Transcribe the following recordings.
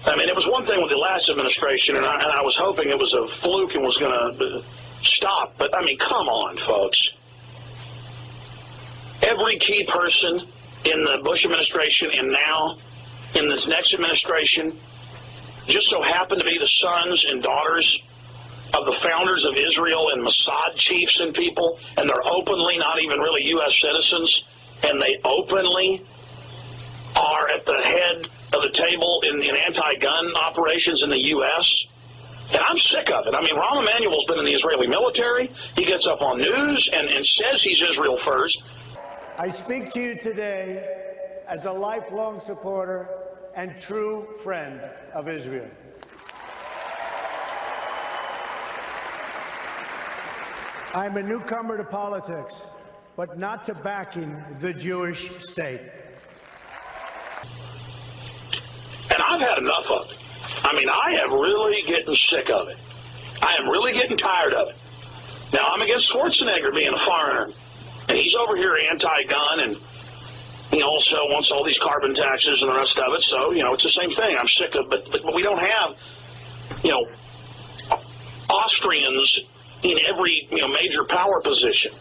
I mean, it was one thing with the last administration, and I was hoping it was a fluke and was going to stop. But, I mean, come on, folks. Every key person in the Bush administration and now in this next administration just so happen to be the sons and daughters of the founders of Israel and Mossad chiefs and people, and they're openly not even really U.S. citizens, and they openly are at the head of the table in anti-gun operations in the U.S., and I'm sick of it. I mean, Rahm Emanuel's been in the Israeli military. He gets up on news and says he's Israel first. I speak to you today as a lifelong supporter and true friend of Israel. I'm a newcomer to politics, but not to backing the Jewish state. And I've had enough of it. I mean, I am really getting sick of it. I am really getting tired of it. Now, I'm against Schwarzenegger being a foreigner, and he's over here anti-gun, and he also wants all these carbon taxes and the rest of it. So, you know, it's the same thing. I'm sick of it. But we don't have, you know, Austrians in every, you know, major power position.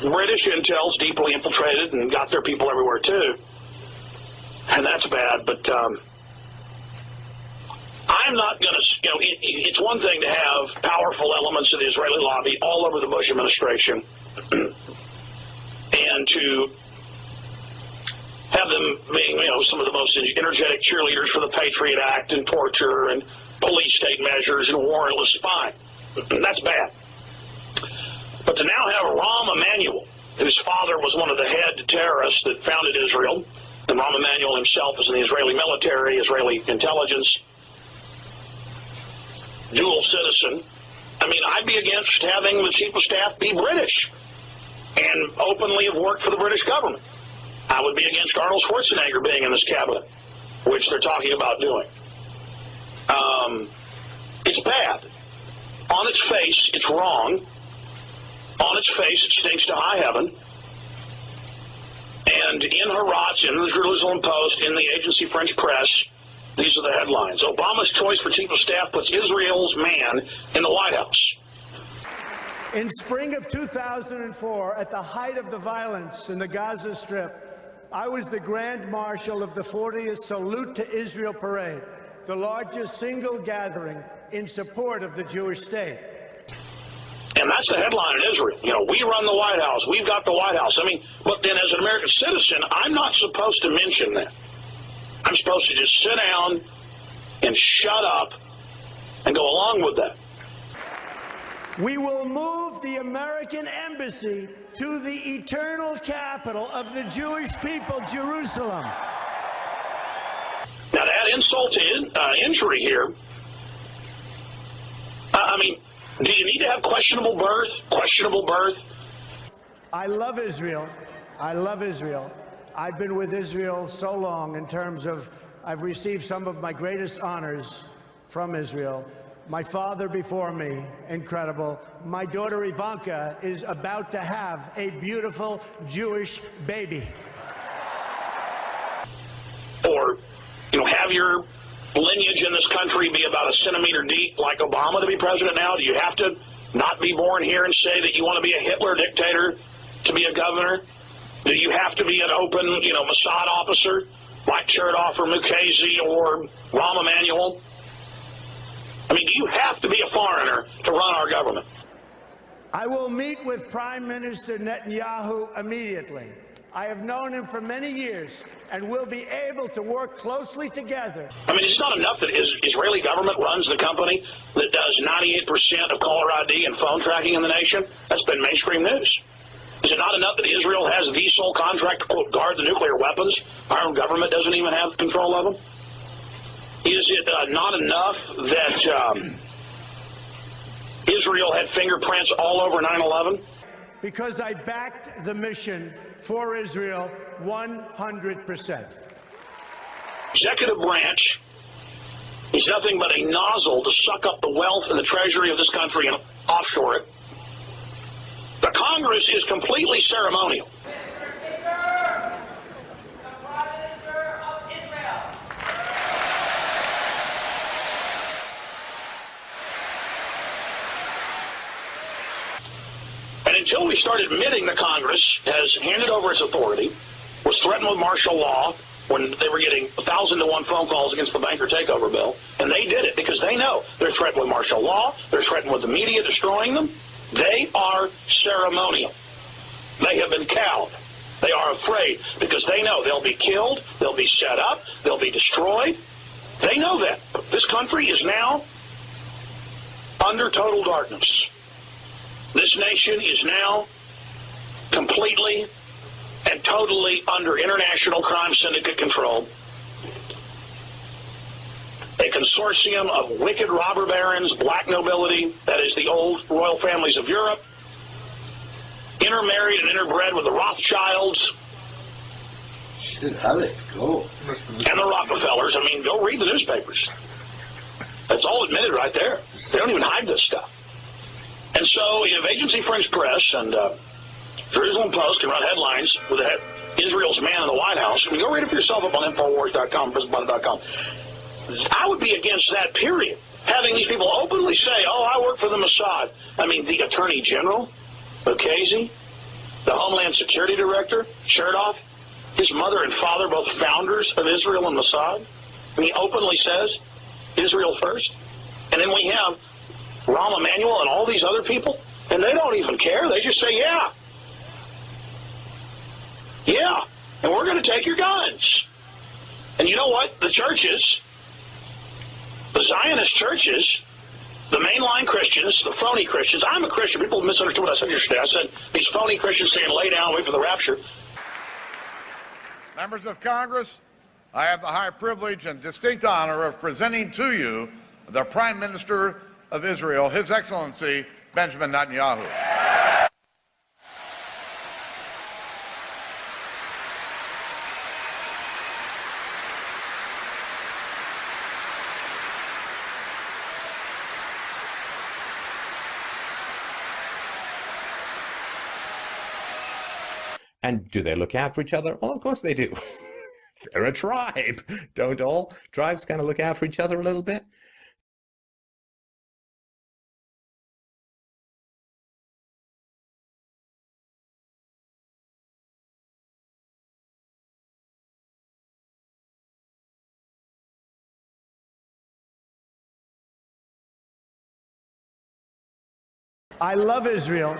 British intel's deeply infiltrated and got their people everywhere too, and that's bad. But I'm not going to, you know, it's one thing to have powerful elements of the Israeli lobby all over the Bush administration, and to have them being, you know, some of the most energetic cheerleaders for the Patriot Act and torture and police state measures and warrantless spying. That's bad. But to now have Rahm Emanuel, whose father was one of the head terrorists that founded Israel, and Rahm Emanuel himself is in the Israeli military, Israeli intelligence, dual citizen. I mean, I'd be against having the chief of staff be British and openly have worked for the British government. I would be against Arnold Schwarzenegger being in this cabinet, which they're talking about doing. It's bad. On its face, it's wrong. On its face, it stinks to high heaven. And in Harats, in the Jerusalem Post, in the agency French press, these are the headlines. Obama's choice for chief of staff puts Israel's man in the White House. In spring of 2004, at the height of the violence in the Gaza Strip, I was the Grand Marshal of the 40th Salute to Israel Parade, the largest single gathering in support of the Jewish state. And that's the headline in Israel. You know, we run the White House. We've got the White House. I mean, but then as an American citizen, I'm not supposed to mention that. I'm supposed to just sit down and shut up and go along with that. We will move the American embassy to the eternal capital of the Jewish people, Jerusalem. Now, to add insult to injury here, I mean, do you need to have questionable birth? Questionable birth? I love Israel. I love Israel. I've been with Israel so long in terms of I've received some of my greatest honors from Israel. My father before me, incredible. My daughter Ivanka is about to have a beautiful Jewish baby. Or, you know, have your lineage in this country be about a centimeter deep like Obama to be president now? Do you have to not be born here and say that you want to be a Hitler dictator to be a governor? Do you have to be an open, you know, Mossad officer like Chertoff or Mukasey or Rahm Emanuel? I mean, do you have to be a foreigner to run our government? I will meet with Prime Minister Netanyahu immediately. I have known him for many years and will be able to work closely together. I mean, it's not enough that Israeli government runs the company that does 98% of caller ID and phone tracking in the nation. That's been mainstream news. Is it not enough that Israel has the sole contract to, quote, guard the nuclear weapons? Our own government doesn't even have control of them? Is it not enough that Israel had fingerprints all over 9/11? Because I backed the mission for Israel 100%. Executive branch is nothing but a nozzle to suck up the wealth and the treasury of this country and offshore it. The Congress is completely ceremonial. Mr. Speaker, the Prime Minister of start admitting that Congress has handed over its authority, was threatened with martial law when they were getting 1,000-to-1 phone calls against the banker takeover bill, and they did it because they know they're threatened with martial law, they're threatened with the media destroying them. They are ceremonial. They have been cowed. They are afraid because they know they'll be killed, they'll be set up, they'll be destroyed. They know that. This country is now under total darkness. This nation is now completely and totally under international crime syndicate control. A consortium of wicked robber barons, black nobility, that is the old royal families of Europe, intermarried and interbred with the Rothschilds. Shit, how did it go? And the Rockefellers. I mean, go read the newspapers. That's all admitted right there. They don't even hide this stuff. And so if Agency French Press and Jerusalem Post can run headlines with Israel's man in the White House, I mean, go read it for yourself up on Infowars.com, PrisonBuddy.com. I would be against that, period. Having these people openly say, oh, I work for the Mossad. I mean, the Attorney General, Ocasey, the Homeland Security Director, Chertoff, his mother and father, both founders of Israel and Mossad. And he openly says, Israel first. And then we have Rahm Emanuel and all these other people, and they don't even care. They just say, yeah. Yeah, and we're going to take your guns. And you know what? The churches, the Zionist churches, the mainline Christians, the phony Christians. I'm a Christian. People misunderstood what I said yesterday. I said these phony Christians saying lay down, wait for the rapture. Members of Congress, I have the high privilege and distinct honor of presenting to you the Prime Minister of Israel, His Excellency Benjamin Netanyahu. And do they look out for each other? Well, of course they do. They're a tribe. Don't all tribes kind of look out for each other a little bit? I love Israel.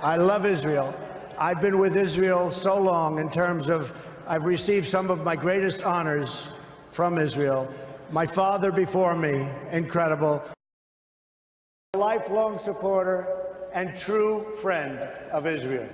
I love Israel. I've been with Israel so long in terms of I've received some of my greatest honors from Israel. My father before me, incredible. A lifelong supporter and true friend of Israel.